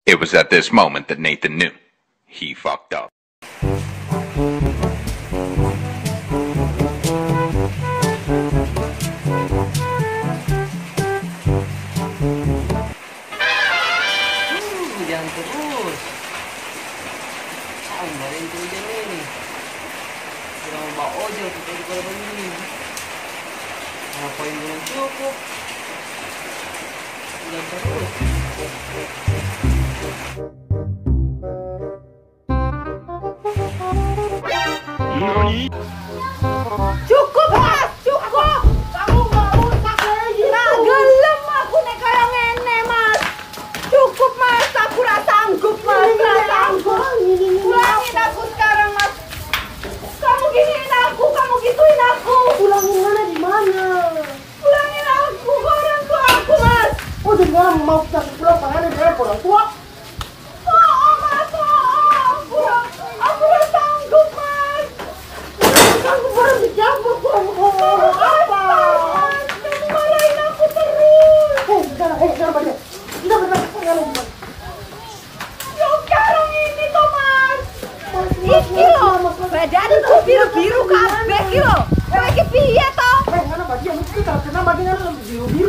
It was at this moment that Nathan knew he fucked up. Hujan terus. Sambarin tuh hujan ini. Sudah mau bawa ojol kita di korban ini. Ngapain belum cukup? Hujan terus. Cukup mas, cukup. Kamu nggak usah lagi. Nah, gelem aku nek kayak ngene mas. Cukup mas, aku nggak sanggup mas, nggak sanggup. Pulangin aku sekarang mas. Kamu giniin aku, kamu gituin aku. Pulangin mana di mana? Pulangin aku ke orang tua aku mas. Oh, dengan mau kita pulang panganan dari orang tua? Oh mas, aku nggak sanggup mas. Kamu baru dijambut apa? Kamu marahin aku terus. Jangan banyak. Kita berangkat panganan di mana? Ya sekarang ini toh mas. Iki loh, badanku biru-biru kabeh iki loh. Kowe iki piye toh? Mana bagian itu tak kena bagian biru-biru.